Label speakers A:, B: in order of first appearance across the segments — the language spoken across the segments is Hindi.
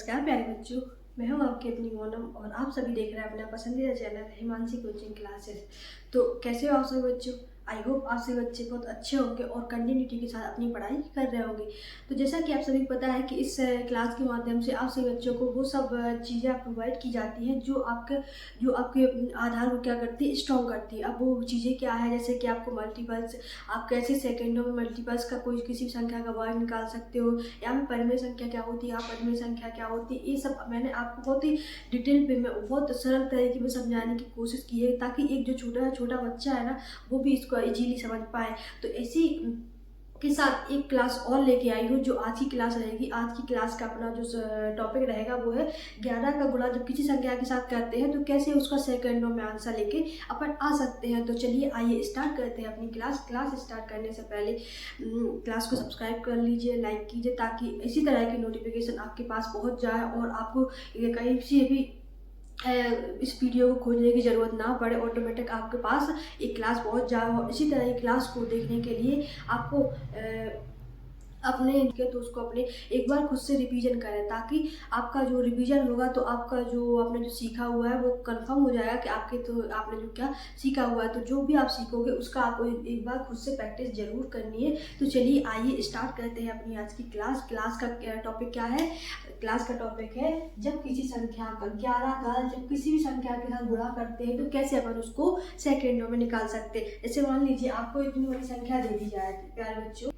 A: नमस्कार प्यारे बच्चों, मैं हूं आपकी अपनी मोनम और आप सभी देख रहे हैं अपना पसंदीदा चैनल हिमांशी कोचिंग क्लासेस। तो कैसे हो आप सभी बच्चों? आई होप आप सभी बच्चे बहुत अच्छे होंगे और कंटिन्यूटी के साथ अपनी पढ़ाई कर रहे होंगे। तो जैसा कि आप सभी को पता है कि इस क्लास के माध्यम से आप सभी बच्चों को वो सब चीज़ें प्रोवाइड की जाती हैं जो आपके आधार को क्या करती है, स्ट्रॉन्ग करती है। अब वो चीज़ें क्या है, जैसे कि आपको मल्टीपल्स, आप कैसे सेकेंडों में मल्टीपल्स का कोई किसी भी संख्या का वर्ग निकाल सकते हो, या फिर परिमेय संख्या क्या होती है, आप परिमेय संख्या क्या होती है, ये सब मैंने आपको बहुत ही डिटेल पे में बहुत सरल तरीके में समझाने की कोशिश की है, ताकि एक जो छोटा बच्चा है ना, वो भी इसको इजीली समझ पाए। तो ऐसी के साथ एक क्लास और लेके आई हूँ, जो आज की क्लास रहेगी। आज की क्लास का अपना जो टॉपिक रहेगा वो है 11 का गुणा जब किसी संख्या के साथ करते हैं तो कैसे उसका सेकंडों में आंसर लेके अपन आ सकते हैं। तो चलिए आइए स्टार्ट करते हैं अपनी क्लास स्टार्ट करने से पहले क्लास को सब्सक्राइब कर लीजिए, लाइक कीजिए, ताकि इसी तरह की नोटिफिकेशन आपके पास पहुँच जाए और आपको कहीं से भी इस वीडियो को खोजने की ज़रूरत ना पड़े, ऑटोमेटिक आपके पास एक क्लास पहुंच जाए। और इसी तरह की क्लास को देखने के लिए आपको तो उसको अपने एक बार खुद से रिवीजन करें, ताकि आपका जो रिवीजन होगा तो आपका जो आपने जो सीखा हुआ है वो कंफर्म हो जाएगा कि आपने जो क्या सीखा हुआ है। तो जो भी आप सीखोगे उसका आपको एक बार खुद से प्रैक्टिस जरूर करनी है। तो चलिए आइए स्टार्ट करते हैं अपनी आज की क्लास का टॉपिक क्या है? क्लास का टॉपिक है जब किसी संख्या का 11 का जब किसी भी संख्या के साथ गुणा करते हैं तो कैसे अपन उसको सेकेंडों में निकाल सकते हैं। जैसे मान लीजिए आपको इतनी बड़ी संख्या दे दी जाए प्यारे बच्चों,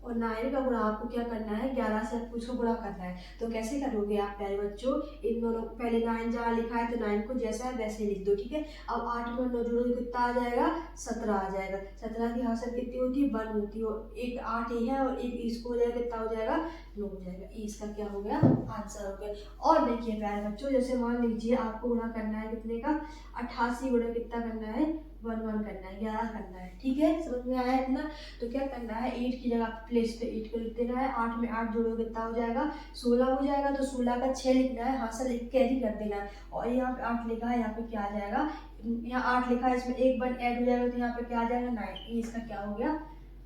A: और 9 का गुणा आपको क्या करना है, 11 से आपको उसको गुणा करना है। तो कैसे करोगे आप प्यारे बच्चों? इन दोनों पहले 9 जहाँ लिखा है तो 9 को जैसा है वैसे लिख दो, ठीक है। अब 8 में 9 जोड़ो तो कितना आ जाएगा? 17 आ जाएगा। 17 की हासिल कितनी होती है? 1 होती है। और एक 8 ही है और एक इसको हो जाएगा, कितना हो जाएगा? 9 हो जाएगा। ये इसका क्या हो गया? आंसर हो गया। और देखिए प्यारे बच्चों, जैसे मान लीजिए आपको गुणा करना है कितने का? 88 गुणा कितना करना है? 1 करना है, 11 करना है, ठीक है। समझ में आया इतना? तो क्या करना है, 8 की जगह प्लेस पे 8 को लिख देना है। 8 में 8 जोड़ो कितना हो जाएगा? 16 हो जाएगा। तो 16 का 6 लिखना है, हाथ से लिख कैरी कर देना है। और यहाँ पे 8 लिखा है, यहाँ पे क्या आ जाएगा? यहाँ 8 लिखा है, इसमें एक 1 ऐड हो जाएगा तो यहाँ पे क्या आ जाएगा? 9। ये इसका क्या हो गया?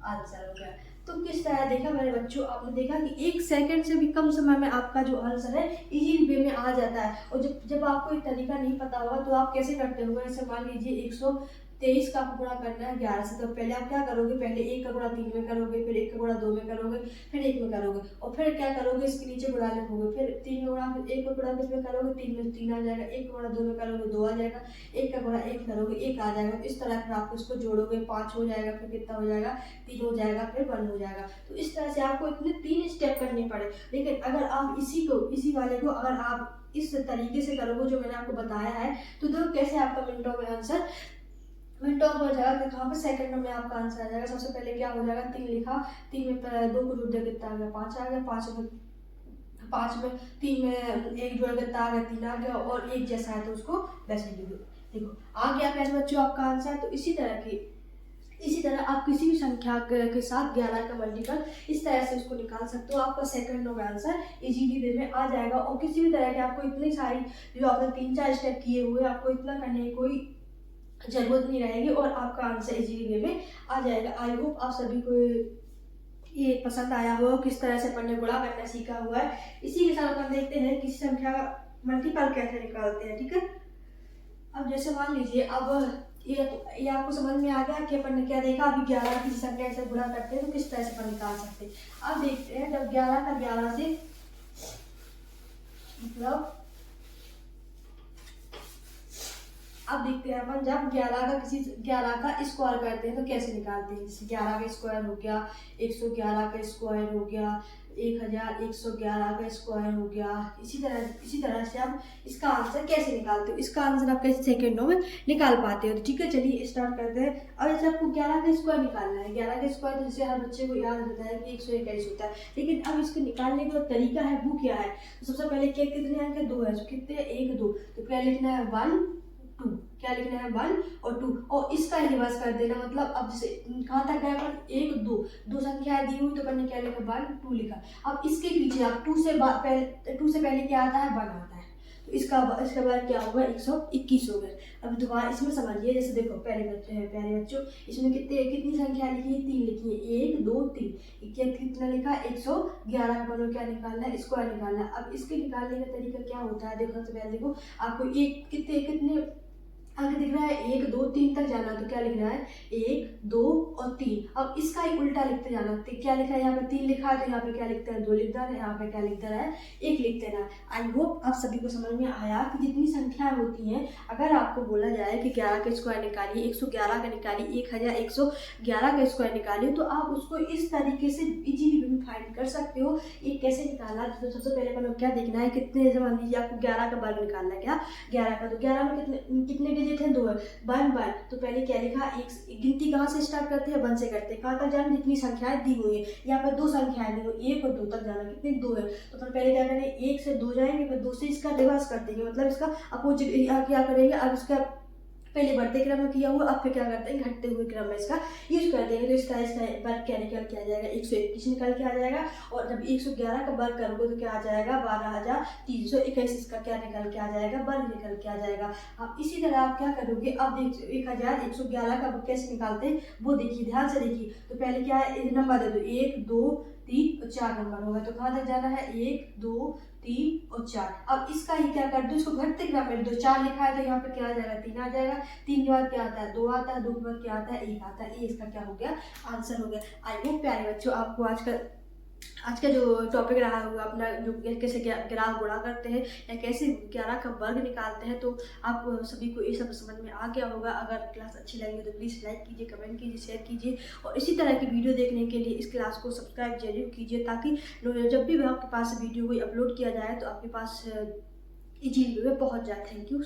A: आंसर हो गया। तो किस तरह देखा मेरे बच्चों, आपने देखा कि 1 सेकंड से भी कम समय में आपका जो आंसर है इजी वे में आ जाता है। और जब आपको एक तरीका नहीं पता होगा तो आप कैसे करते होंगे? जैसे मान लीजिए 123 का गुणा करना है 11 से, तो पहले आप क्या करोगे? पहले 1 का गुणा 3 में करोगे, फिर 1 का गुणा 2 में करोगे, फिर 1 में करोगे, और फिर क्या करोगे? इसके नीचे गुणा लिखोगे, फिर 3 में गुणा, फिर 1 का गुणा किसमें करोगे? 3 में 3 आ जाएगा। 1 का गुणा 2 में करोगे 2 आ जाएगा। 1 का गुणा 1 करोगे 1 आ जाएगा। इस तरह फिर आप इसको जोड़ोगे 5 हो जाएगा, फिर कितना हो जाएगा? 3 हो जाएगा, फिर 1 हो जाएगा। तो इस तरह से आपको इतने 3 स्टेप करने पड़े। लेकिन अगर आप इसी वाले को अगर आप इस तरीके से करोगे जो मैंने आपको बताया है, तो देखो कैसे आपका मिनटों में आंसर मिनटों में हो जाएगा। फिर कहाँ पे? सेकंडों में आपका आंसर आ जाएगा। सबसे पहले क्या हो जाएगा? 3 लिखा, 3 में 2 को जोड़ दिया, कितना आ गया? 5 आ गया। 5 में 3 में 1 जोड़ कितना आ गया? 3 आ गया। और एक जैसा है तो उसको वैसे लिख दो। देखो आ गया प्यारे बच्चों आपका आंसर। तो इसी तरह आप किसी भी संख्या के साथ 11 का मल्टीपल इस तरह से उसको निकाल सकते हो। आपका सेकंडों में आंसर इजीली वे में आ जाएगा। और किसी भी तरह के आपको इतनी सारी जो आपने 3-4 स्टेप किए हुए, आपको इतना करने की कोई जरूरत नहीं रहेगी और आपका आंसर इजीली वे में आ जाएगा। आई होप आप सभी को ये पसंद आया हो, किस तरह से अपन ने गुणा करना सीखा हुआ है। इसी के साथ अपन देखते हैं किसी संख्या मल्टीपल कैसे निकालते हैं, ठीक है। अब जैसे मान लीजिए, अब ये आपको समझ में आ गया कि अपन ने क्या देखा। अभी 11 की संख्या से गुणा करते हैं तो किस तरह से अपन निकाल सकते हैं। अब देखते हैं, जब 11 का 11 से मतलब अब देखते हैं अपन जब 11 का स्क्वायर करते हैं तो कैसे निकालते हैं। जैसे 11 का स्क्वायर हो गया, 111 का स्क्वायर हो गया, 1111 का स्क्वायर हो गया। इसी तरह से आप इसका आंसर कैसे निकालते हो, इसका आंसर आप कैसे सेकंडों में निकाल पाते हो। तो ठीक है, चलिए स्टार्ट करते हैं। अब जैसे आपको 11 का स्क्वायर निकालना है, 11 का स्क्वायर जैसे हर बच्चे को याद होता है कि 121 होता है, लेकिन अब इसको निकालने का तरीका है वो क्या है। तो सबसे पहले क्या कितने अंक है? 2 है। तो कितने? 1 2। तो क्या लिखना है? 1 2। क्या लिखना है? 1 और 2। और इसका रिवर्स कर देना, मतलब अब जैसे कहाँ तक गया अपन? 1 2 दो संख्या दी हुई तो अपन ने क्या लिखा? 1 2 लिखा। अब इसके पीछे आप 2 से पहले क्या आता है? 1 आता है। तो इसका वर्ग क्या होगा 121 हो गया। अब दोबारा इसमें समझिए, जैसे देखो प्यारे बच्चों इसमें कितनी संख्या लिखी है, 3 लिखी है, 1 2 3, कितना लिखा है 111 का मतलब क्या निकालना है, स्क्वायर निकालना है। अब इसके निकालने का तरीका क्या होता है, देखो सबसे पहले देखो आपको एक कितने अंक दिख रहा है, 1 2 3 तक जाना है तो क्या लिखना है 1 2 और 3। अब इसका ही उल्टा लिखते जाना, तो क्या लिखा है यहाँ पे 3 लिखा है तो यहाँ पे क्या लिखता है 2 लिख देना है, यहाँ पे क्या लिख देना है 1 लिख देना है। आई होप आप सभी को समझ में आया कि जितनी संख्याएं होती हैं, अगर आपको बोला जाए कि 11 का स्क्वायर निकालिए, 111 का निकालिए, 1111 का स्क्वायर निकालिए, तो आप उसको इस तरीके से इजीली फाइंड कर सकते हो। ये कैसे निकालना, तो सबसे पहले अपन क्या देखना है, कितने मान लीजिए आपको 11 का वर्ग निकालना है, क्या 11 का, तो 11 में कितने डिजिट है 2 है, 1 तो पहले क्या लिखा, एक गिनती कहाँ से स्टार्ट करते हैं 1 से करते हैं, कहाँ तक जाना जितनी संख्याएं दी हुई है, यहाँ पर 2 संख्याएं दी हुई, 1 और 2 तक जाना, कितने 2 है, तो फिर पहले क्या करेंगे 1 से 2 जाएंगे, फिर 2 से इसका डिवाइड कर देंगे, मतलब इसका अपोजिट क्या करेंगे, अब इसका पहले बढ़ते क्रम में किया हुआ, अब फिर क्या करते हैं घटते हुए क्रम में इसका यूज कर देंगे, तो इसका वर्ग क्या निकल के आ जाएगा 121 निकल के आ जाएगा। और जब 111 का वर्ग करोगे तो क्या आ जाएगा 12321, इसका क्या निकल के आ जाएगा वर्ग निकल के आ जाएगा। अब इसी तरह आप क्या करोगे, अब 1111 का कैसे निकालते हैं वो देखिए, ध्यान से देखिए। तो पहले क्या है नंबर दे दो, 1 2 3 और 4 नंबर होगा, तो कहाँ तक जाना है 1 2 3 और 4। अब इसका ही क्या कर दो, इसको घटते क्रम में दो, 4 लिखा है तो यहाँ पे क्या आ जाएगा 3 आ जाएगा, 3 के बाद क्या आता है 2 आता है, 2 के बाद क्या आता है 1 आता है, ये इसका क्या हो गया आंसर हो गया। आई होप प्यारे बच्चों आपको आज का जो टॉपिक रहा होगा अपना, जो कैसे ग्राफ गुणा करते हैं या कैसे 11 का वर्ग निकालते हैं, तो आप सभी को ये सब समझ में आ गया होगा। अगर क्लास अच्छी लगी तो प्लीज़ लाइक कीजिए, कमेंट कीजिए, शेयर कीजिए, और इसी तरह की वीडियो देखने के लिए इस क्लास को सब्सक्राइब जरूर कीजिए, ताकि जब भी आपके पास वीडियो कोई अपलोड किया जाए तो आपके पास इजीली वे पहुँच जाए। Thank you.